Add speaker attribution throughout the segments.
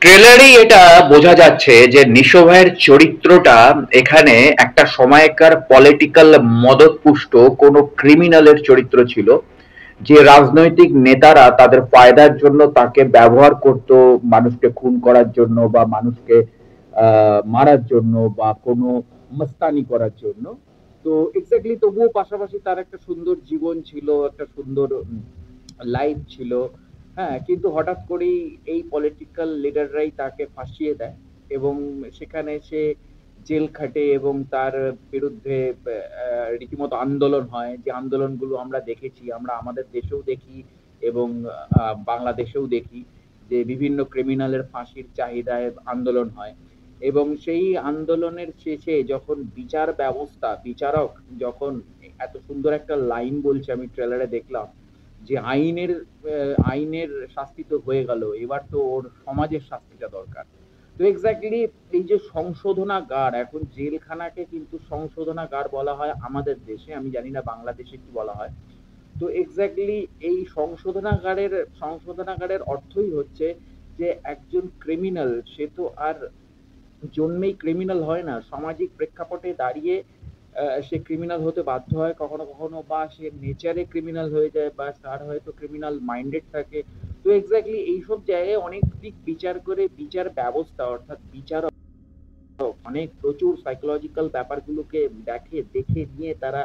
Speaker 1: ট্রেলারেই এটা বোঝা যাচ্ছে যে নিশো ভাইয়ের চরিত্রটা এখানে একটা সময়কার পলিটিক্যাল মদতপুষ্ট কোনো ক্রিমিনালের চরিত্র ছিল, যে রাজনৈতিক নেতারা তাদের ফায়দার জন্য তাকে ব্যবহার করত, মানুষকে খুন করার জন্য বা মানুষকে মারার জন্য বা কোনো মস্তানি করার জন্য। তো এক্স্যাক্টলি, তবুও পাশাপাশি তার একটা সুন্দর জীবন ছিল, একটা সুন্দর লাইফ ছিল। হ্যাঁ, কিন্তু হঠাৎ করেই এই পলিটিক্যাল লিডাররাই তাকে ফাঁসিয়ে দেয় এবং সেখানে সে জেল খাটে এবং তার বিরুদ্ধে রীতিমতো আন্দোলন হয়, যে আন্দোলনগুলো আমরা দেখেছি, আমরা আমাদের দেশেও দেখি এবং বাংলাদেশেও দেখি, যে বিভিন্ন ক্রিমিনালের ফাঁসির চাহিদায় আন্দোলন হয়। এবং সেই আন্দোলনের শেষে যখন বিচার ব্যবস্থা, বিচারক যখন এত সুন্দর একটা লাইন বলছে, আমি ট্রেলারে দেখলাম যে আইনের শাস্তি তো হয়ে গেল, এবার তো ওর সমাজের শাস্তিটা দরকার। তো এক্স্যাক্টলি, এই যে সংশোধনাগার, এখন জেলখানাকে কিন্তু সংশোধনাগার বলা হয় আমাদের দেশে, আমি জানি না বাংলাদেশে কি বলা হয়। তো এক্স্যাক্টলি, এই সংশোধনাগারের অর্থই হচ্ছে যে একজন ক্রিমিনাল সে তো আর জন্মেই ক্রিমিনাল হয় না, সামাজিক প্রেক্ষাপটে দাঁড়িয়ে সে ক্রিমিনাল হতে বাধ্য হয় কখনো কখনো, বা সে নেচারে ক্রিমিনাল হয়ে যায়, বা তার হয়তো ক্রিমিনাল মাইন্ডেড থাকে। তো এক্স্যাক্টলি এইসব জায়গায় অনেক দিক বিচার করে বিচার ব্যবস্থা, অর্থাৎ বিচারক অনেক প্রচুর সাইকোলজিক্যাল ব্যাপারগুলোকে দেখে নিয়ে তারা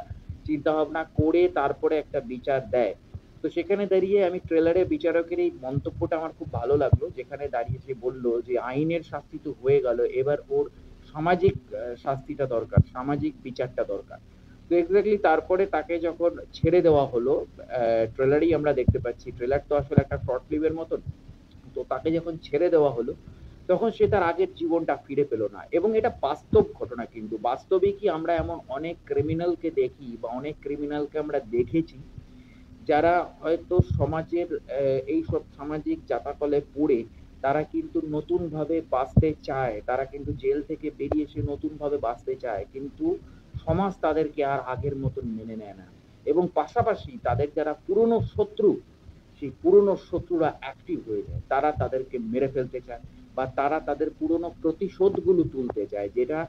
Speaker 1: চিন্তা ভাবনা করে তারপরে একটা বিচার দেয়। তো সেখানে দাঁড়িয়ে আমি ট্রেলারে বিচারকের এই মন্তব্যটা আমার খুব ভালো লাগলো, যেখানে দাঁড়িয়ে সে বললো যে আইনের শাস্তি তো হয়ে গেল, এবার ওর সামাজিক শাস্তিটা দরকার, সামাজিক বিচারটা দরকার। তো এক্স্যাক্টলি তারপরে তাকে যখন ছেড়ে দেওয়া হলো, ট্রেলারেই আমরা দেখতে পাচ্ছি, ট্রেলার তো আসলে একটা শর্ট ফিল্মের মতন। তো তাকে যখন ছেড়ে দেওয়া হলো, তখন সে তার আগের জীবনটা ফিরে পেল না। এবং এটা বাস্তব ঘটনা, কিন্তু বাস্তবে কি আমরা এমন অনেক ক্রিমিনালকে দেখি বা অনেক ক্রিমিনালকে আমরা দেখেছি, যারা হয়তো সমাজের এইসব সামাজিক জাতাকলে পড়ে তারা কিন্তু নতুন ভাবে বাঁচতে চায়, তারা কিন্তু জেল থেকে বেরিয়ে এসে নতুন ভাবে বাঁচতে চায়, কিন্তু সমাজ তাদেরকে আর আগের মতন মেনে নেয় না। এবং পাশাপাশি তাদের যারা পুরনো শত্রু, সেই পুরনো শত্রুরা অ্যাক্টিভ হয়ে যায়, তারা তাদেরকে মেরে ফেলতে চায় বা তারা তাদের পুরনো প্রতিশোধগুলো তুলতে চায়, যেটা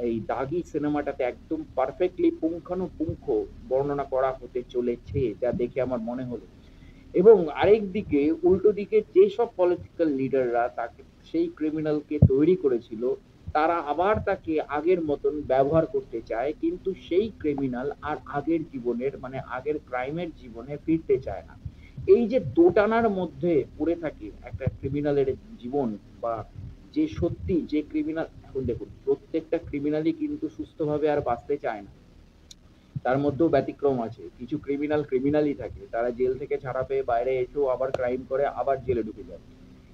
Speaker 1: এই দাগি সিনেমাটাতে একদম পারফেক্টলি পুঙ্খানুপুঙ্খ বর্ণনা করা হতে চলেছে, যা দেখে আমার মনে হলো। এবং আরেক দিকে, উল্টো দিকে, যেসব পলিটিক্যাল লিডাররা তাকে, সেই ক্রিমিনালকে তৈরি করেছিল, তারা আবার তাকে আগের মতন ব্যবহার করতে চায়, কিন্তু সেই ক্রিমিনাল আর আগের জীবনের, মানে আগের ক্রাইমের জীবনে ফিরতে চায় না। এই যে দোটানার মধ্যে পড়ে থাকে একটা ক্রিমিনালের জীবন, বা যে সত্যি যে ক্রিমিনাল, এখন দেখুন প্রত্যেকটা ক্রিমিনালই কিন্তু সুস্থভাবে আর বাঁচতে চায় না, তার মধ্যেও ব্যতিক্রম আছে, কিছু ক্রিমিনাল ক্রিমিনালই থাকে, তারা জেল থেকে ছাড়া পেয়ে বাইরে এসেও আবার ক্রাইম করে, আবার জেলে ঢুকে যায়।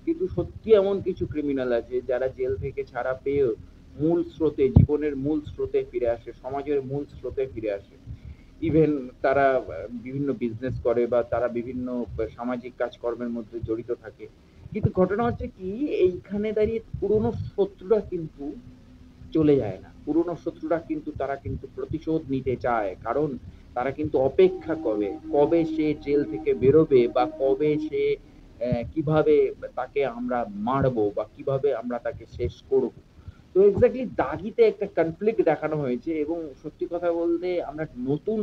Speaker 1: কিন্তু সত্যি এমন কিছু ক্রিমিনাল আছে যারা জেল থেকে ছাড়া পেয়েও মূল স্রোতে, জীবনের মূল স্রোতে ফিরে আসে, সমাজের মূল স্রোতে ফিরে আসে। ইভেন তারা বিভিন্ন বিজনেস করে বা তারা বিভিন্ন সামাজিক কাজকর্মের মধ্যে জড়িত থাকে। কিন্তু ঘটনা হচ্ছে কি, এইখানে দাঁড়িয়ে পুরনো শত্রুরা কিন্তু চলে যায় না, পুরনো শত্রুরা কিন্তু, তারা কিন্তু প্রতিশোধ নিতে চায়, কারণ তারা কিন্তু অপেক্ষা করে কবে সে জেল থেকে বেরোবে, বা কবে সে কিভাবে তাকে আমরা মারবো, বা কিভাবে আমরা তাকে শেষ করব। তো এক্স্যাক্টলি দাগিতে একটা কনফ্লিক্ট দেখানো হয়েছে, এবং সত্যি কথা বলতে আমরা নতুন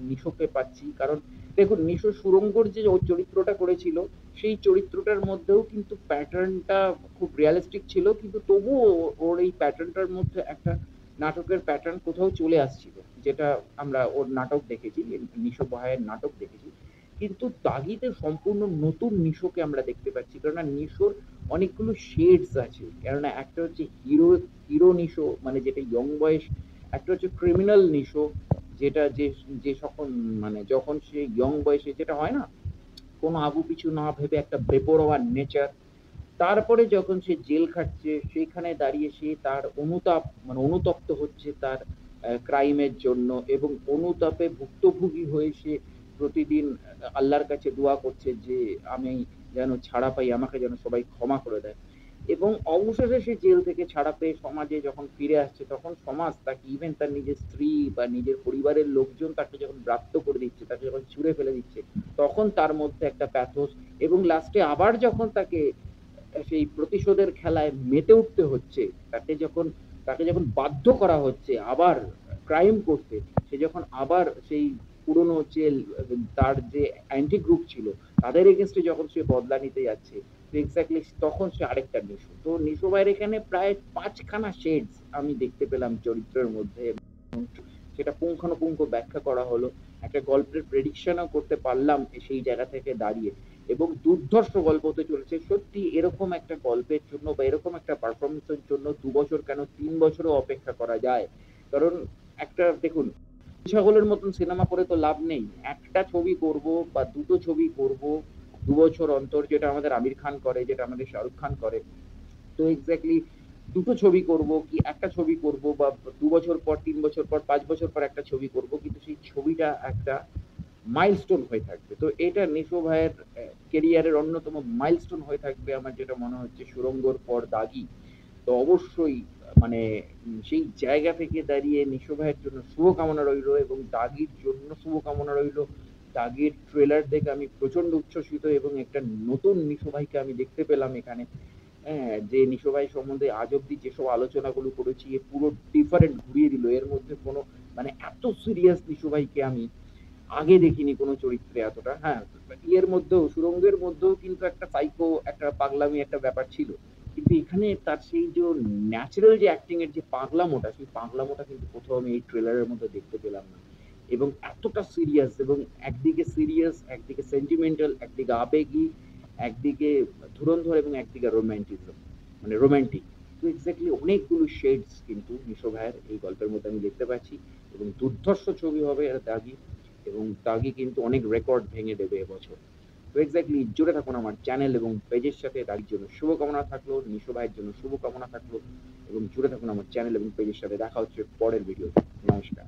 Speaker 1: নিশোকে পাচ্ছি। কারণ দেখুন, নিশো সুরঙ্গর যে ওই চরিত্রটা করেছিল, সেই চরিত্রটার মধ্যেও কিন্তু প্যাটার্নটা খুব রিয়ালিস্টিক ছিল, কিন্তু তবুও ওর এই প্যাটার্নটার মধ্যে একটা নাটকের প্যাটার্ন কোথাও চলে আসছিল, যেটা আমরা ওর নাটক দেখেছি, নিশো ভাইয়ের নাটক দেখেছি। কিন্তু দাগিতে সম্পূর্ণ নতুন নিশোকে আমরা দেখতে পাচ্ছি, কেননা নিশোর অনেকগুলো শেডস আছে। কেননা একটা হচ্ছে হিরো নিশো, মানে যেটা ইয়ং বয়স, একটা হচ্ছে ক্রিমিনাল নিশো, যেটা যে যে সকল, মানে যখন সে ইয়ং বয়সে যেটা হয় না, কোনো আবু পিছু না ভেবে একটা বেপরোয়া নেচার। তারপরে যখন সে জেল খাটছে, সেখানে দাঁড়িয়ে সে তার অনুতাপ, মানে অনুতপ্ত হচ্ছে তার ক্রাইমের জন্য, এবং অনুতাপে ভুক্তভোগী হয়ে সে প্রতিদিন আল্লাহর কাছে দোয়া করছে যে আমি যেন ছাড়া পাই, আমাকে যেন সবাই ক্ষমা করে দেয়। এবং অবশেষে সে জেল থেকে ছাড়া পেয়ে সমাজে যখন ফিরে আসছে, তখন সমাজ তাকে, ইভেন তার নিজের স্ত্রী বা নিজের পরিবারের লোকজন তাকে যখন ব্রাত্য করে দিচ্ছে, তাকে যখন ছুঁড়ে ফেলে দিচ্ছে, তখন তার মধ্যে একটা প্যাথোস। এবং লাস্টে আবার যখন তাকে সেই প্রতিশোধের খেলায় মেতে উঠতে হচ্ছে, তাকে যখন বাধ্য করা হচ্ছে আবার ক্রাইম করতে, সে যখন আবার সেই পুরনো যে তার যে অ্যান্টি গ্রুপ ছিল তাদের এগেইনস্টে যখন সে বদলা নিতে যাচ্ছে, তো এক্স্যাক্টলি তখন সে আরেকটা নিশো। তো নিশো ভাইয়ের এখানে প্রায় ৫ খানা শেডস আমি দেখতে পেলাম চরিত্রের মধ্যে। সেটা পুঙ্খানুপুঙ্খ ব্যাখ্যা করা হলো। একটা গল্পের প্রেডিকশনও করতে পারলাম সেই জায়গা থেকে দাঁড়িয়ে, এবং দুর্ধর্ষ গল্প হতে চলেছে। সত্যি এরকম একটা গল্পের জন্য বা এরকম একটা পারফরমেন্সের জন্য ২ বছর কেন ৩ বছরও অপেক্ষা করা যায়। কারণ একটা দেখুন, ছাগলের মতন সিনেমা করে তো লাভ নেই। একটা ছবি করব বা দুটো ছবি করব ২ বছর অন্তর, যেটা আমাদের আমির খান করে, যেটা আমাদের শাহরুখ খান করে। তো এক্স্যাক্টলি দুটো ছবি করব কি একটা ছবি করব, বা ২ বছর পর, ৩ বছর পর, ৫ বছর পর একটা ছবি করব, কিন্তু সেই ছবিটা একটা মাইলস্টোন হয়ে থাকবে। তো এটা নিশো ভাইয়ের কেরিয়ারের অন্যতম মাইলস্টোন হয়ে থাকবে আমার যেটা মনে হচ্ছে, সুড়ঙ্গর পর দাগি। তো অবশ্যই মানে সেই জায়গা থেকে দাঁড়িয়ে নিশো ভাইয়ের জন্য শুভকামনা রইলো, এবং দাগির জন্য শুভকামনা রইলো। দাগির ট্রেলার দেখে আমি প্রচন্ড উচ্ছ্বসিত, এবং একটা নতুন নিশো ভাইকে আমি দেখতে পেলাম এখানে। হ্যাঁ, যে নিশো ভাই সম্বন্ধে আজ অব্দি যেসব আলোচনাগুলো করেছি এ পুরো ডিফারেন্ট ঘুরিয়ে দিল। এর মধ্যে কোনো মানে এত সিরিয়াস নিশো ভাইকে আমি আগে দেখিনি কোনো চরিত্রে এতটা। হ্যাঁ, ইয়ের মধ্যেও, সুড়ঙ্গের মধ্যেও কিন্তু একটা সাইকো, একটা পাগলামি একটা ব্যাপার ছিল। কিন্তু এখানে তার সেই যে ন্যাচারাল যে অ্যাক্টিং এর যে পাগলামোটা, সেই পাগলামোটা কিন্তু কোথাও আমি এই ট্রেলারের মধ্যে দেখতে পেলাম না। এবং এতটা সিরিয়াস, এবং একদিকে সিরিয়াস, একদিকে সেন্টিমেন্টাল, একদিকে আবেগী, একদিকে ধুরন্ধর, এবং একদিকে রোমান্টিজম, মানে রোমান্টিক। তো এক্স্যাক্টলি অনেকগুলো শেডস কিন্তু নিশো ভাইয়ের এই গল্পের মধ্যে আমি দেখতে পাচ্ছি, এবং দুর্ধর্ষ ছবি হবে এর দাগি, এবং দাগি কিন্তু অনেক রেকর্ড ভেঙে দেবে এবছর। তো এক্স্যাক্টলি জুড়ে থাকুন আমার চ্যানেল এবং পেজের সাথে। দাগির জন্য শুভকামনা থাকলো, নিশো ভাইয়ের জন্য শুভকামনা থাকলো, এবং জুড়ে থাকুন আমার চ্যানেল এবং পেজের সাথে। দেখা হচ্ছে পরের ভিডিওতে। নমস্কার।